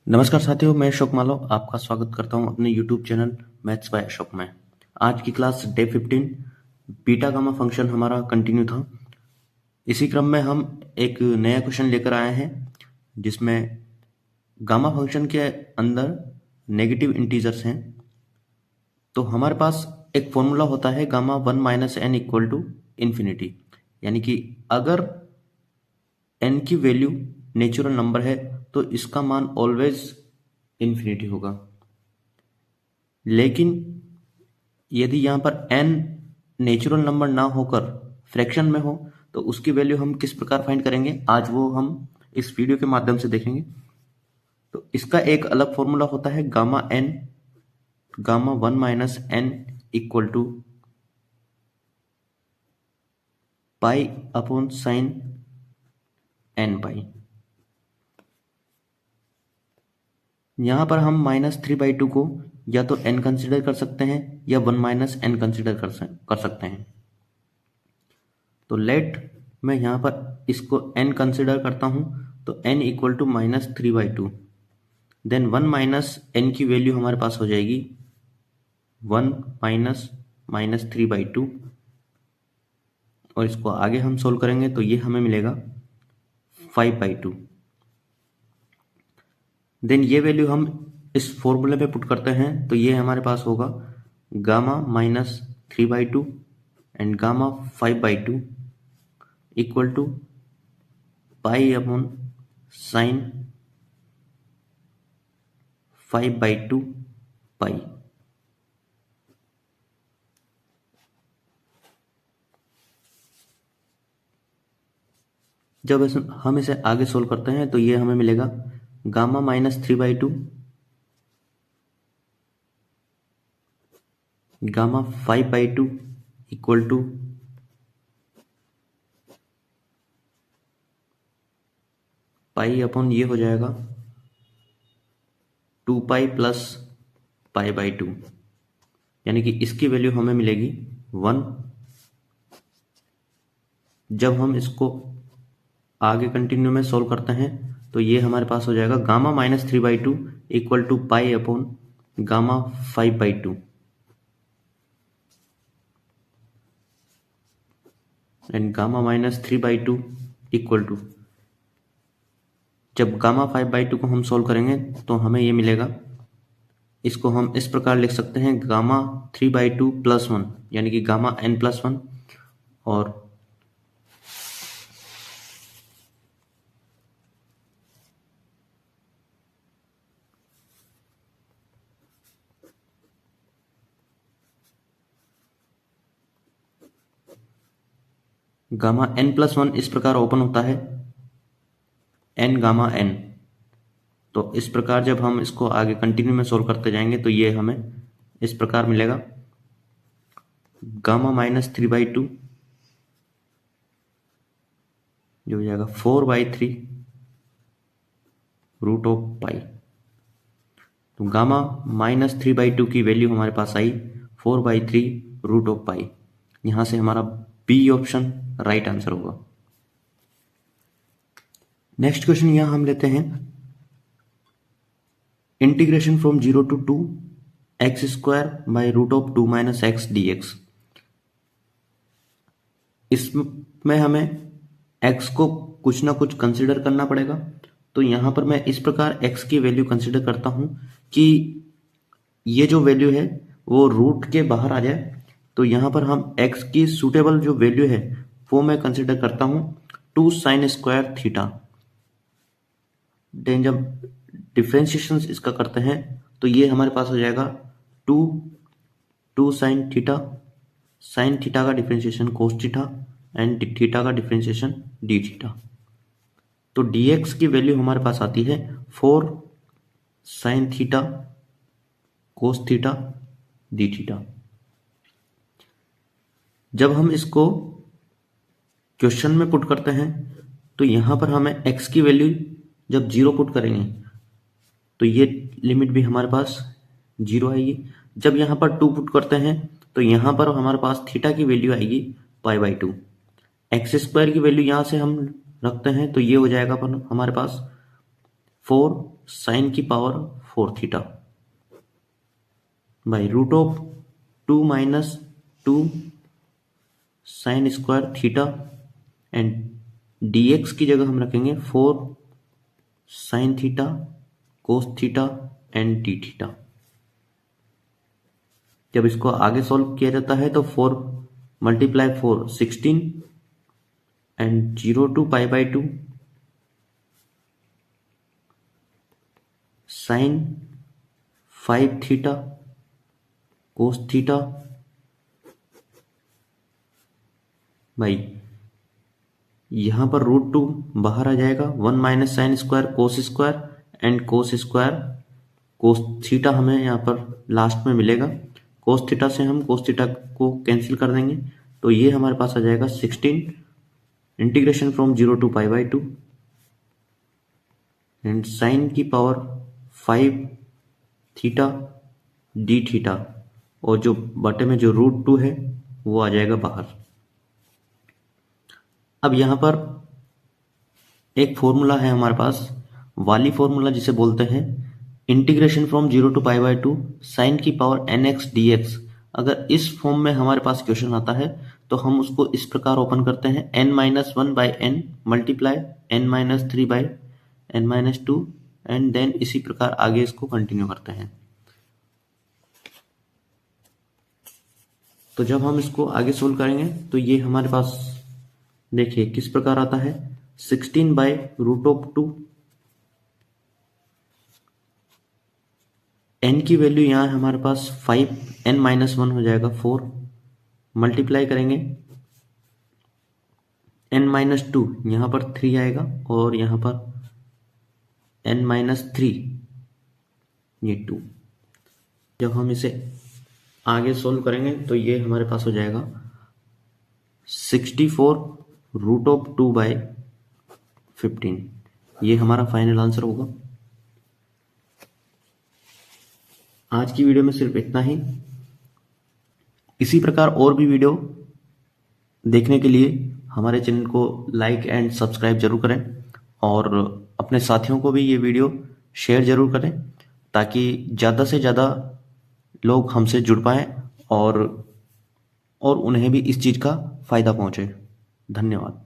नमस्कार साथियों, मैं अशोक मालव आपका स्वागत करता हूं अपने YouTube channel maths by Ashok में। आज की class day 15 beta gamma function हमारा कंटिन्यू था। इसी क्रम में हम एक नया क्वेश्चन लेकर आए हैं जिसमें गामा फंक्शन के अंदर नेगेटिव इंटीजर्स हैं। तो हमारे पास एक फॉर्मूला होता है gamma 1 minus N equal to infinity, यानी कि अगर n की वैल्यू नेचुरल नंबर है तो इसका मान ऑलवेज इन्फिनिटी होगा। लेकिन यदि यहाँ पर n नेचुरल नंबर ना होकर फ्रैक्शन में हो तो उसकी वैल्यू हम किस प्रकार फाइंड करेंगे, आज वो हम इस वीडियो के माध्यम से देखेंगे। तो इसका एक अलग फॉर्मूला होता है gamma 1 minus N equal to pi upon sine N pi. यहाँ पर हम -3/2 को या तो n कंसिडर कर सकते हैं या 1 माइनस एन कंसिडर कर सकते हैं। तो लेट मैं यहाँ पर इसको n कंसिडर करता हूँ तो n equal to -3/2। Then 1 minus n की वैल्यू हमारे पास हो जाएगी 1 माइनस -3/2, और इसको आगे हम सोल्व करेंगे तो ये हमें मिलेगा 5/2। देन ये वैल्यू हम इस फॉर्मूले में पुट करते हैं तो ये हमारे पास होगा gamma -3/2 and gamma 5/2 equal to pi upon sine 5/2 pi. जब हम इसे आगे सोल्व करते हैं तो ये हमें मिलेगा gamma -3/2 gamma 5/2 equal to pi upon ये हो जाएगा 2 पाई प्लस पाई/2, यानी कि इसकी वैल्यू हमें मिलेगी 1। जब हम इसको आगे कंटिन्यू में सोल्व करते हैं तो ये हमारे पास हो जाएगा gamma -3/2 equal to pi upon gamma 5/2 and gamma -3/2 equal to, जब गामा 5/2 को हम सोल्व करेंगे तो हमें ये मिलेगा, इसको हम इस प्रकार लिख सकते हैं गामा 3/2 प्लस 1, यानी कि गामा n+1, और गामा n+1 इस प्रकार ओपन होता है n गामा n। तो इस प्रकार जब हम इसको आगे कंटिन्यू में सोल्व करते जाएंगे तो ये हमें इस प्रकार मिलेगा गामा -3/2 जो हो जाएगा 4/3 रूट ऑफ पाई। तो गामा -3/2 की वैल्यू हमारे पास आई 4/3 रूट ऑफ पाई। यहां से हमारा बी ऑप्शन राइट आंसर होगा। नेक्स्ट क्वेश्चन यहां हम लेते हैं integration from 0 to 2 x² by root of 2 minus x dx। इसमें हमें x को कुछ ना कुछ कंसिडर करना पड़ेगा। तो यहां पर मैं इस प्रकार x की वैल्यू कंसिडर करता हूं कि ये जो वैल्यू है वो रूट के बाहर आ जाए। तो यहां पर हम x की सूटेबल जो वैल्यू है वो मैं कंसिडर करता हूं 2 sin स्क्वायर थीटा। देन जब डिफ्रेंशिएशन इसका करते हैं तो ये हमारे पास हो जाएगा 2 sin थीटा, साइन थीटा का differentiation cos theta and theta का डिफ्रेंशिएशन डी थीटा। तो dx की वैल्यू हमारे पास आती है 4 sin theta cos theta d theta. जब हम इसको क्वेश्चन में पुट करते हैं तो यहां पर हमें x की वैल्यू जब 0 पुट करेंगे तो ये लिमिट भी हमारे पास 0 आएगी। जब यहाँ पर 2 पुट करते हैं तो यहाँ पर हमारे पास थीटा की वैल्यू आएगी पाई/2। x² की वैल्यू यहाँ से हम रखते हैं तो ये हो जाएगा हमारे पास 4 साइन की power 4 theta by root of 2 minus 2 sine square theta and dx की जगह हम रखेंगे 4 sine theta cos theta and d theta. जब इसको आगे सॉल्व किया जाता है तो 4 multiply 4 16 and 0 to pi by 2 sine 5 theta cos theta भाई यहां पर रूट 2 बाहर आ जाएगा 1 minus sine square and cos square cos theta हमें यहाँ पर लास्ट में मिलेगा। कोस थीटा से हम कोस थीटा को कैंसिल कर देंगे तो ये हमारे पास आ जाएगा 16 integration from 0 to pi by 2 and sine की पावर 5 थीटा डी थीटा और जो बटे में जो रूट 2 है वो आ जाएगा बाहर। अब यहाँ पर एक फॉर्मूला है हमारे पास वाली फॉर्मूला जिसे बोलते हैं integration from 0 to pi by 2 sine की पावर nx dx। अगर इस फॉर्म में हमारे पास क्वेश्चन आता है तो हम उसको इस प्रकार ओपन करते हैं n minus 1 by n multiply n minus 3 by n minus 2 and then इसी प्रकार आगे इसको कंटिन्यू करते हैं। तो जब हम इसको आगे सोल्व करेंगे तो ये हमारे पास देखिए किस प्रकार आता है 16 बाई रूट ऑफ 2 n की वैल्यू यहाँ है हमारे पास 5 n माइनस 1 हो जाएगा 4 मल्टीप्लाई करेंगे n माइनस 2 यहाँ पर 3 आएगा और यहाँ पर n माइनस 3 ये 2। जब हम इसे आगे सोल्व करेंगे तो ये हमारे पास हो जाएगा 64 रूट ऑफ 2 बाई 15। ये हमारा फाइनल आंसर होगा। आज की वीडियो में सिर्फ इतना ही। इसी प्रकार और भी वीडियो देखने के लिए हमारे चैनल को लाइक एंड सब्सक्राइब जरूर करें और अपने साथियों को भी ये वीडियो शेयर जरूर करें ताकि ज़्यादा से ज़्यादा लोग हमसे जुड़ पाएं और उन्हें भी इस चीज़ का फ़ायदा पहुंचे। धन्यवाद।